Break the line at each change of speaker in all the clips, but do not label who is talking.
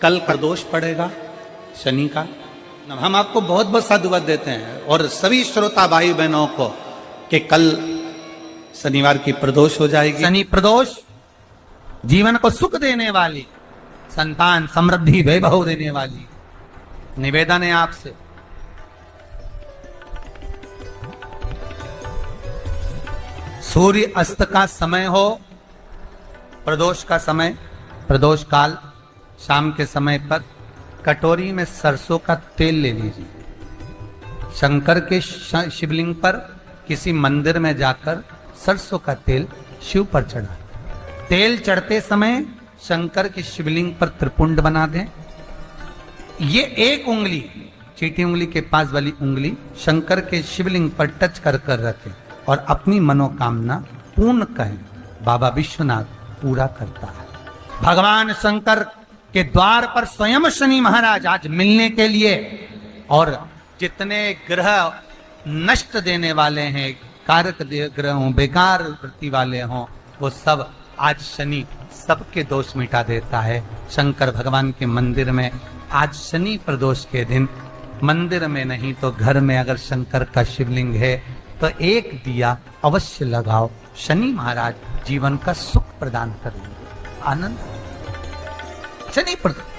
कल प्रदोष पड़ेगा शनि का। हम आपको बहुत बहुत साधुवाद देते हैं और सभी श्रोता भाई बहनों को कि कल शनिवार की प्रदोष हो जाएगी। शनि प्रदोष जीवन को सुख देने वाली, संतान समृद्धि वैभव देने वाली। निवेदन है आपसे, सूर्य अस्त का समय हो, प्रदोष का समय, प्रदोष काल शाम के समय पर कटोरी में सरसों का तेल ले लीजिए। शंकर के शिवलिंग पर किसी मंदिर में जाकर सरसों का तेल शिव पर चढ़ा। तेल चढ़ते समय शंकर के शिवलिंग पर त्रिपुंड बना दें। ये एक उंगली, चीटी उंगली के पास वाली उंगली शंकर के शिवलिंग पर टच कर कर रखें और अपनी मनोकामना पूर्ण कहें। बाबा विश्वनाथ पूरा करता है। भगवान शंकर के द्वार पर स्वयं शनि महाराज आज मिलने के लिए, और जितने ग्रह नष्ट देने वाले हैं, कारक ग्रह हों, बेकार वृत्ति वाले हों, वो सब आज शनि सबके दोष मिटा देता है। शंकर भगवान के मंदिर में आज शनि प्रदोष के दिन मंदिर में नहीं तो घर में अगर शंकर का शिवलिंग है तो एक दिया अवश्य लगाओ। शनि महाराज जीवन का सुख प्रदान करेंगे, आनंद। शनि प्रदोष,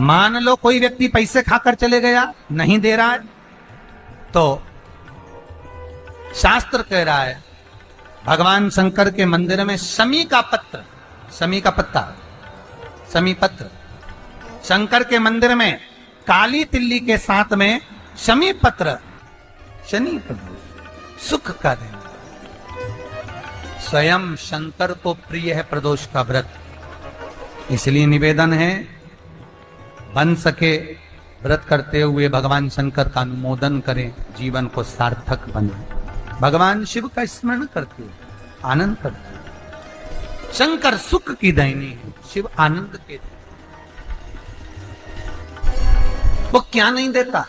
मान लो कोई व्यक्ति पैसे खाकर चले गया, नहीं दे रहा है, तो शास्त्र कह रहा है भगवान शंकर के मंदिर में शमी का पत्र, शमी का पत्ता, शमी पत्र, शंकर के मंदिर में काली तिल्ली के साथ में शमी पत्र, शनि प्रदोष सुख का दिन। स्वयं शंकर को प्रिय है प्रदोष का व्रत, इसलिए निवेदन है बन सके व्रत करते हुए भगवान शंकर का अनुमोदन करें, जीवन को सार्थक बने। भगवान शिव का स्मरण करते हुए आनंद करते हुए। शंकर सुख की दायिनी है, शिव आनंद के देते। वो क्या नहीं देता?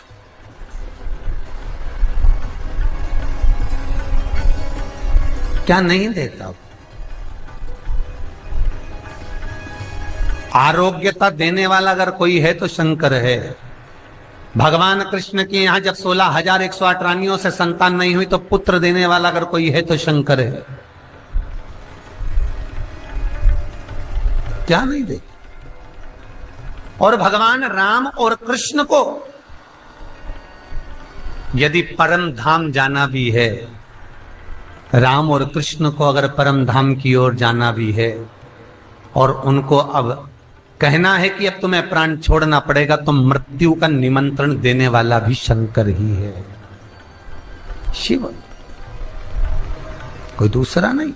क्या नहीं देता? आरोग्यता देने वाला अगर कोई है तो शंकर है। भगवान कृष्ण के यहां जब 16,108 रानियों से संतान नहीं हुई तो पुत्र देने वाला अगर कोई है तो शंकर है। क्या नहीं दे? और भगवान राम और कृष्ण को यदि परम धाम जाना भी है, राम और कृष्ण को अगर परम धाम की ओर जाना भी है और उनको अब कहना है कि अब तुम्हें प्राण छोड़ना पड़ेगा, तो मृत्यु का निमंत्रण देने वाला भी शंकर ही है, शिव, कोई दूसरा नहीं।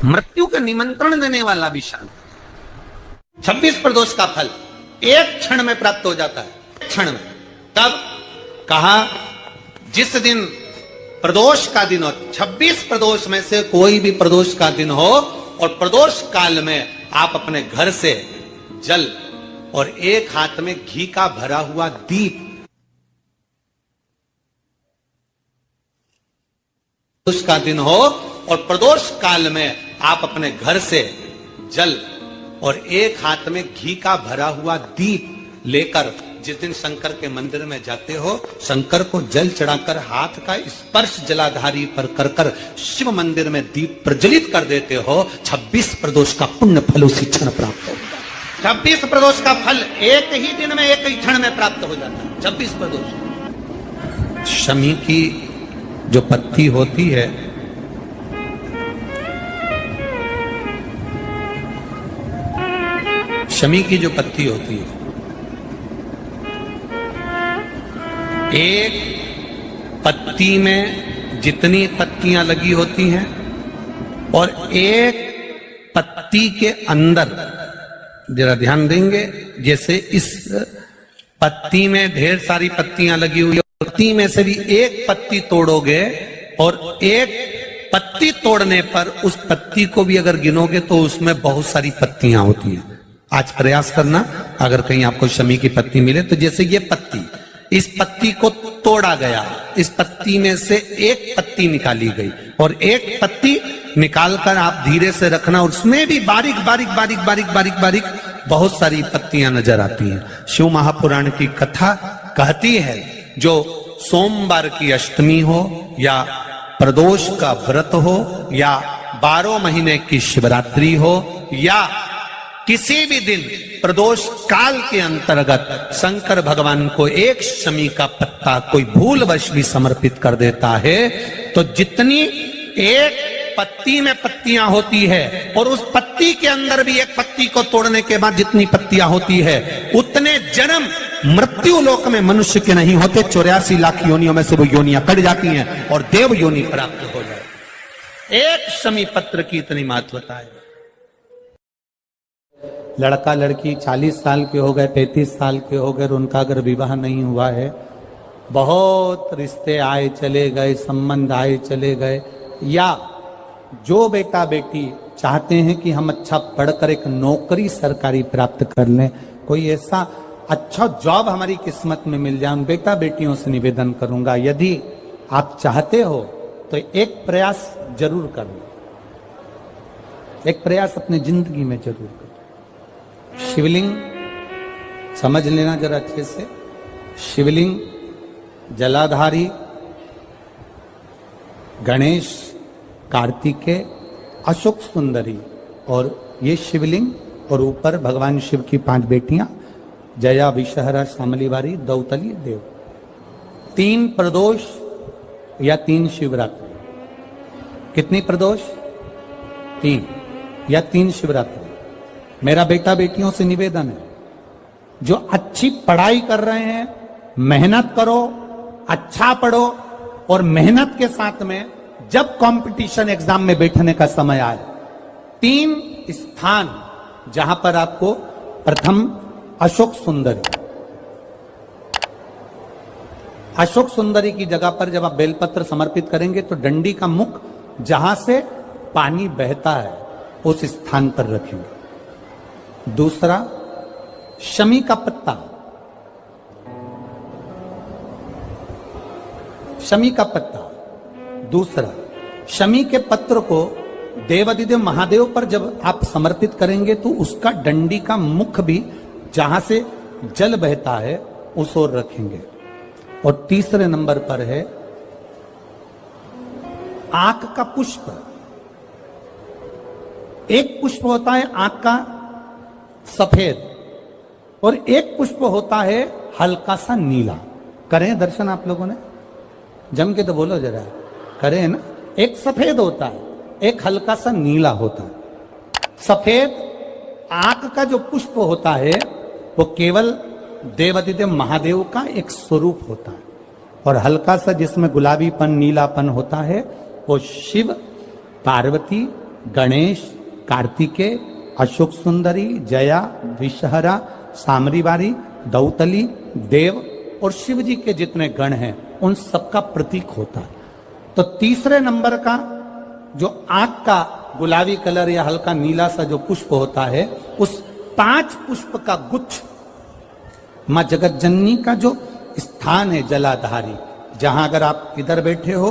मृत्यु का निमंत्रण देने वाला भी शंकर। 26 प्रदोष का फल एक क्षण में प्राप्त हो जाता है, क्षण में। तब कहा जिस दिन प्रदोष का दिन हो, 26 प्रदोष में से कोई भी प्रदोष का दिन हो, और प्रदोष काल में आप अपने घर से जल और एक हाथ में घी का भरा हुआ दीप, प्रदोष का दिन हो और प्रदोष काल में आप अपने घर से जल और एक हाथ में घी का भरा हुआ दीप लेकर जिस दिन शंकर के मंदिर में जाते हो, शंकर को जल चढ़ाकर हाथ का स्पर्श जलाधारी पर कर कर शिव मंदिर में दीप प्रज्वलित कर देते हो, 26 प्रदोष का पुण्य फल उसी क्षण प्राप्त होगा। 26 प्रदोष का फल एक ही दिन में, एक ही क्षण में प्राप्त हो जाता है। 26 प्रदोष। शमी की जो पत्ती होती है, शमी की जो पत्ती होती है, एक पत्ती में जितनी पत्तियां लगी होती हैं और एक पत्ती के अंदर, जरा ध्यान देंगे, जैसे इस पत्ती में ढेर सारी पत्तियां लगी हुई है, पत्ती में से भी एक पत्ती तोड़ोगे और एक पत्ती तोड़ने पर उस पत्ती को भी अगर गिनोगे तो उसमें बहुत सारी पत्तियां होती हैं। आज प्रयास करना, अगर कहीं आपको शमी की पत्ती मिले तो जैसे ये पत्ती, इस पत्ती को तोड़ा गया, इस पत्ती में से एक पत्ती निकाली गई और एक पत्ती निकालकर आप धीरे से रखना, और उसमें भी बारीक बारीक बारीक बारीक बारीक बारीक बहुत सारी पत्तियां नजर आती हैं। शिव महापुराण की कथा कहती है, जो सोमवार की अष्टमी हो या प्रदोष का व्रत हो या 12 महीने की शिवरात्रि हो या किसी भी दिन प्रदोष काल के अंतर्गत शंकर भगवान को एक शमी का पत्ता कोई भूलवश भी समर्पित कर देता है, तो जितनी एक पत्ती में पत्तियां होती है और उस पत्ती के अंदर भी एक पत्ती को तोड़ने के बाद जितनी पत्तियां होती है, उतने जन्म मृत्यु लोक में मनुष्य के नहीं होते। 84 लाख योनियों में से वो योनियां कट जाती हैं और देव योनि प्राप्त हो जाए। एक शमी पत्र की इतनी महत्वता है। लड़का लड़की 40 साल के हो गए, 35 साल के हो गए, उनका अगर विवाह नहीं हुआ है, बहुत रिश्ते आए चले गए, संबंध आए चले गए, या जो बेटा बेटी चाहते हैं कि हम अच्छा पढ़कर एक नौकरी सरकारी प्राप्त कर लें, कोई ऐसा अच्छा जॉब हमारी किस्मत में मिल जाए, उन बेटा बेटियों से निवेदन करूंगा, यदि आप चाहते हो तो एक प्रयास जरूर करना, एक प्रयास अपनी जिंदगी में जरूर करना। शिवलिंग समझ लेना जरा अच्छे से, शिवलिंग जलाधारी गणेश, कार्तिकेय, अशोक सुंदरी, और ये शिवलिंग, और ऊपर भगवान शिव की 5 बेटियां, जया, विषहरा, शामलीवारी, दौतली, देव। 3 प्रदोष या 3 शिवरात्रि। कितनी प्रदोष? 3 या 3 शिवरात्रि। मेरा बेटा बेटियों से निवेदन है, जो अच्छी पढ़ाई कर रहे हैं, मेहनत करो, अच्छा पढ़ो, और मेहनत के साथ में जब कंपटीशन एग्जाम में बैठने का समय आए, 3 स्थान जहां पर आपको, प्रथम अशोक सुंदरी, अशोक सुंदरी की जगह पर जब आप बेलपत्र समर्पित करेंगे तो डंडी का मुख जहां से पानी बहता है उस स्थान पर रखेंगे। दूसरा, शमी का पत्ता, शमी का पत्ता। दूसरा, शमी के पत्र को देवादिदेव महादेव पर जब आप समर्पित करेंगे तो उसका डंडी का मुख भी जहां से जल बहता है उस ओर रखेंगे। और तीसरे नंबर पर है आंख का पुष्प। एक पुष्प होता है आंख का सफेद, और एक पुष्प होता है हल्का सा नीला। करें दर्शन आप लोगों ने? जम के तो बोलो जरा, करें ना? एक सफेद होता है, एक हल्का सा नीला होता है। सफेद आंख का जो पुष्प होता है वो केवल देवादिदेव महादेव का एक स्वरूप होता है, और हल्का सा जिसमें गुलाबीपन, नीलापन होता है वो शिव, पार्वती, गणेश, कार्तिकेय, अशोक सुंदरी, जया, विषहरा, सामरीवारी, दौतली, देव और शिव जी के जितने गण हैं उन सबका प्रतीक होता है। तो तीसरे नंबर का जो आंख का गुलाबी कलर या हल्का नीला सा जो पुष्प होता है, उस 5 पुष्प का गुच्छ मां जगत जननी का जो स्थान है जलाधारी, जहां अगर आप इधर बैठे हो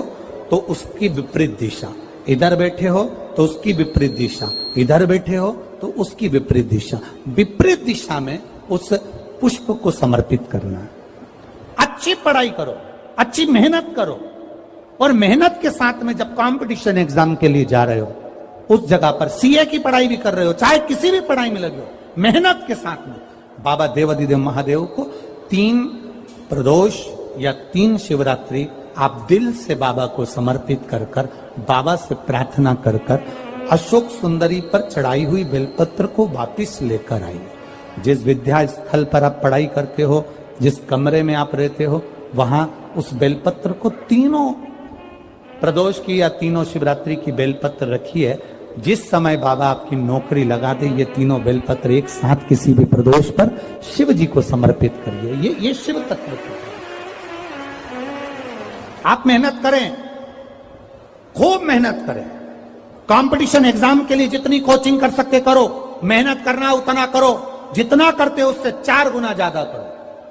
तो उसकी विपरीत दिशा, इधर बैठे हो तो उसकी विपरीत दिशा, इधर बैठे हो तो उसकी विपरीत दिशा, विपरीत दिशा में उस पुष्प को समर्पित करना है। अच्छी पढ़ाई करो, अच्छी मेहनत करो, और मेहनत के साथ में जब कंपटीशन एग्जाम के लिए जा रहे हो, उस जगह पर सीए की पढ़ाई भी कर रहे हो, चाहे किसी भी पढ़ाई में लगे हो, मेहनत के साथ में बाबा देवादिदेव महादेव को 3 प्रदोष या 3 शिवरात्रि आप दिल से बाबा को समर्पित कर कर, बाबा से प्रार्थना कर कर अशोक सुंदरी पर चढ़ाई हुई बेलपत्र को वापिस लेकर आइए। जिस विद्या स्थल पर आप पढ़ाई करते हो, जिस कमरे में आप रहते हो, वहां उस बेलपत्र को 3 प्रदोष की या 3 शिवरात्रि की बेलपत्र रखिए। जिस समय बाबा आपकी नौकरी लगा दे, ये 3 बेलपत्र एक साथ किसी भी प्रदोष पर शिव जी को समर्पित करिए। ये शिव तत्व है। आप मेहनत करें, खूब मेहनत करें, कंपटीशन एग्जाम के लिए जितनी कोचिंग कर सकते करो, मेहनत करना उतना करो, जितना करते हो उससे 4 गुना ज्यादा करो,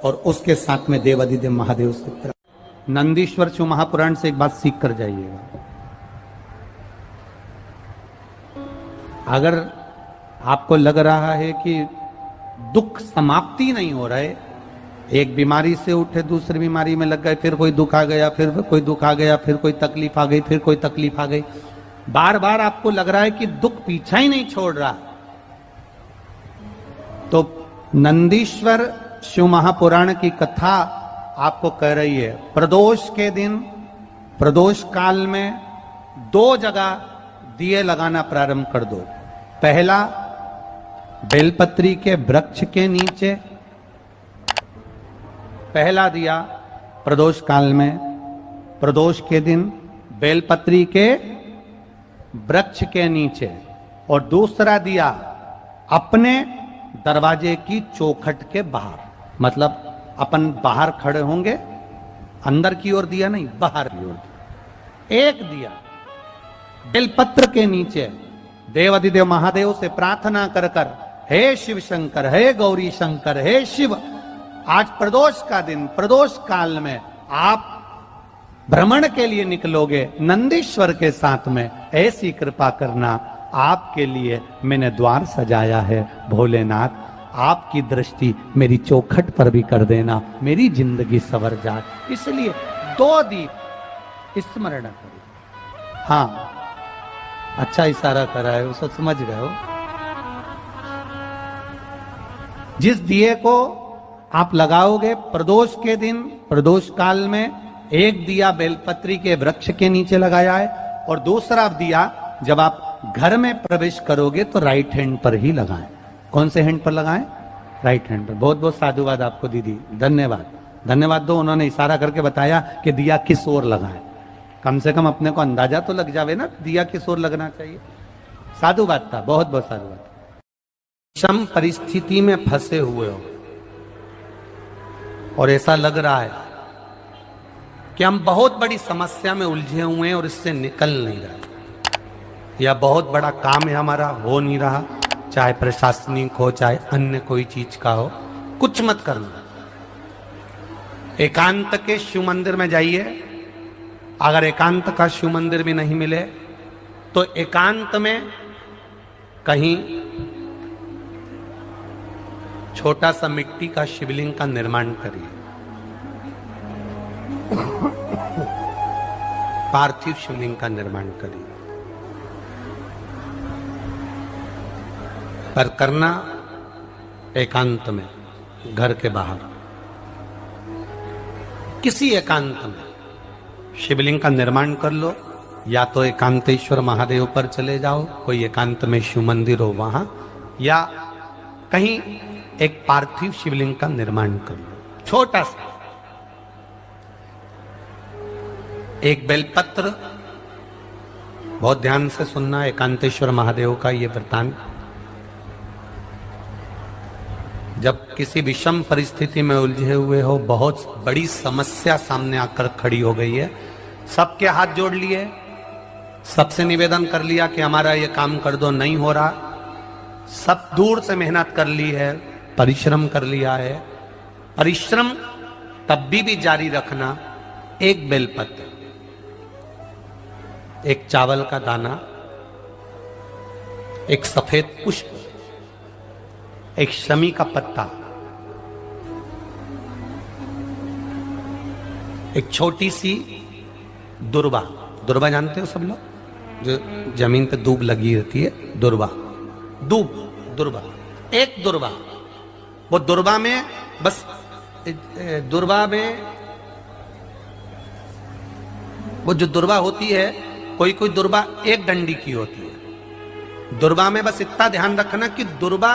और उसके साथ में देवादिदेव महादेव से नंदीश्वर शिव महापुराण से एक बात सीख कर जाइएगा। अगर आपको लग रहा है कि दुख समाप्ति नहीं हो रहे, एक बीमारी से उठे दूसरी बीमारी में लग गए, फिर कोई दुख आ गया, फिर कोई दुख आ गया, फिर कोई तकलीफ आ गई, फिर कोई तकलीफ आ गई, बार बार आपको लग रहा है कि दुख पीछा ही नहीं छोड़ रहा, तो नंदीश्वर शिव महापुराण की कथा आपको कह रही है, प्रदोष के दिन, प्रदोष काल में 2 जगह दिए लगाना प्रारंभ कर दो। पहला, बेलपत्री के वृक्ष के नीचे पहला दिया प्रदोष काल में, प्रदोष के दिन बेलपत्री के वृक्ष के नीचे, और दूसरा दिया अपने दरवाजे की चौखट के बाहर, मतलब अपन बाहर खड़े होंगे, अंदर की ओर दिया नहीं, बाहर की ओर। एक दिया बेलपत्र के नीचे देवाधिदेव महादेव से प्रार्थना कर कर, हे शिव शंकर, हे गौरी शंकर, हे शिव, आज प्रदोष का दिन, प्रदोष काल में आप भ्रमण के लिए निकलोगे नंदीश्वर के साथ में, ऐसी कृपा करना, आपके लिए मैंने द्वार सजाया है भोलेनाथ, आपकी दृष्टि मेरी चौखट पर भी कर देना, मेरी जिंदगी संवर जाए। इसलिए 2 दीप स्मरण करो। हाँ, अच्छा इशारा करा है, उसे समझ गए हो। जिस दिए को आप लगाओगे प्रदोष के दिन, प्रदोष काल में, एक दिया बेलपत्री के वृक्ष के नीचे लगाया है, और दूसरा दिया जब आप घर में प्रवेश करोगे तो राइट हैंड पर ही लगाएं। कौन से हैंड पर लगाएं? राइट हैंड पर। बहुत बहुत साधुवाद आपको दीदी, धन्यवाद, धन्यवाद दो, उन्होंने इशारा करके बताया कि दिया किस ओर लगाएं। कम से कम अपने को अंदाजा तो लग जावे ना, दिया किस ओर लगना चाहिए। साधुवाद था, बहुत बहुत साधुवाद। विषम परिस्थिति में फंसे हुए हो और ऐसा लग रहा है कि हम बहुत बड़ी समस्या में उलझे हुए हैं और इससे निकल नहीं रहे, या बहुत बड़ा काम है हमारा, हो नहीं रहा, चाहे प्रशासनिक हो चाहे अन्य कोई चीज का हो, कुछ मत करना। एकांत के शिव मंदिर में जाइए, अगर एकांत का शिव मंदिर भी नहीं मिले तो एकांत में कहीं छोटा सा मिट्टी का शिवलिंग का निर्माण करिए, पार्थिव शिवलिंग का निर्माण करिए, पर करना एकांत में, घर के बाहर किसी एकांत में शिवलिंग का निर्माण कर लो, या तो एकांतेश्वर महादेव पर चले जाओ, कोई एकांत में शिव मंदिर हो वहां, या कहीं एक पार्थिव शिवलिंग का निर्माण कर लो, छोटा सा। एक बेलपत्र, बहुत ध्यान से सुनना, एकांतेश्वर महादेव का ये वृत्तांत। जब किसी विषम परिस्थिति में उलझे हुए हो, बहुत बड़ी समस्या सामने आकर खड़ी हो गई है, सबके हाथ जोड़ लिए, सबसे निवेदन कर लिया कि हमारा ये काम कर दो, नहीं हो रहा, सब दूर से मेहनत कर ली है, परिश्रम कर लिया है, परिश्रम तब भी जारी रखना। एक बेलपत्र, एक चावल का दाना, एक सफेद पुष्प, एक शमी का पत्ता, एक छोटी सी दुर्वा, दुर्वा जानते हो सब लोग, जो जमीन पे दूब लगी रहती है, दुर्वा, दूब, दुर्वा, एक दुर्वा, वो दुर्वा में बस, दुर्वा में वो जो दुर्वा होती है, कोई कोई दुर्वा एक डंडी की होती है, दुर्वा में बस इतना ध्यान रखना कि दुर्वा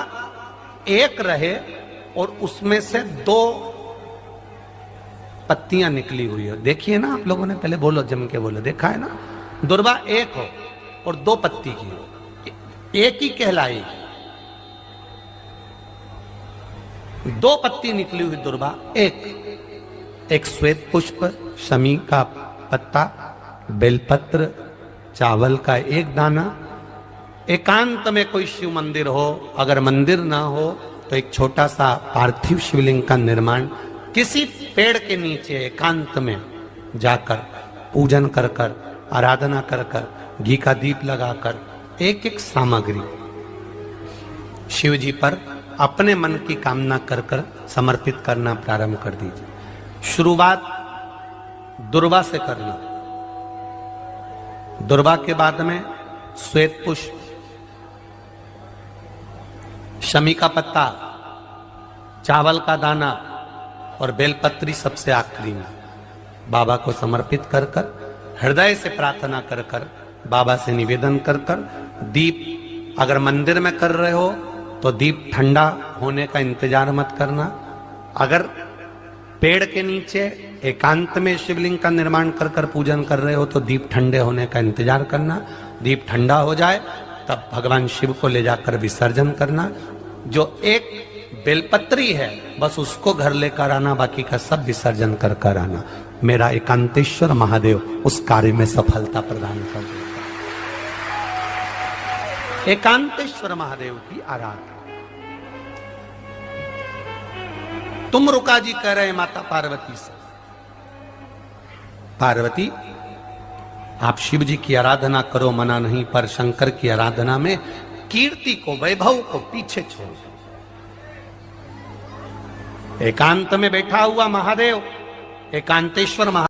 एक रहे और उसमें से 2 पत्तियां निकली हुई हो। देखिए ना आप लोगों ने, पहले बोलो, जम के बोलो, देखा है ना, दुर्वा एक हो और 2 पत्ती की हो, एक ही कहलाएगी। 2 पत्ती निकली हुई दुर्वा, एक श्वेत पुष्प, शमी का पत्ता, बेलपत्र, चावल का एक दाना। एकांत में कोई शिव मंदिर हो, अगर मंदिर ना हो तो एक छोटा सा पार्थिव शिवलिंग का निर्माण किसी पेड़ के नीचे एकांत में जाकर पूजन कर कर, आराधना कर कर, घी का दीप लगाकर, एक एक सामग्री शिव जी पर अपने मन की कामना कर कर समर्पित करना प्रारंभ कर दीजिए। शुरुआत दुर्वा से करना। दुर्वा के बाद में श्वेत पुष्प, शमी का पत्ता, चावल का दाना और बेलपत्री सबसे आखिरी में बाबा को समर्पित कर कर हृदय से प्रार्थना कर कर बाबा से निवेदन कर कर दीप, अगर मंदिर में कर रहे हो तो दीप ठंडा होने का इंतजार मत करना। अगर पेड़ के नीचे एकांत में शिवलिंग का निर्माण कर कर पूजन कर रहे हो तो दीप ठंडे होने का इंतजार करना। दीप ठंडा हो जाए तब भगवान शिव को ले जाकर विसर्जन करना। जो एक बेलपत्री है बस उसको घर लेकर आना, बाकी का सब विसर्जन कर कर आना। मेरा एकांतेश्वर महादेव उस कार्य में सफलता प्रदान कर देगा। एकांतेश्वर महादेव की आराधना। तुम रुका जी कह रहे हैं माता पार्वती से, पार्वती आप शिव जी की आराधना करो, मना नहीं, पर शंकर की आराधना में कीर्ति को, वैभव को पीछे छोड़। एकांत में बैठा हुआ महादेव, एकांतेश्वर महादेव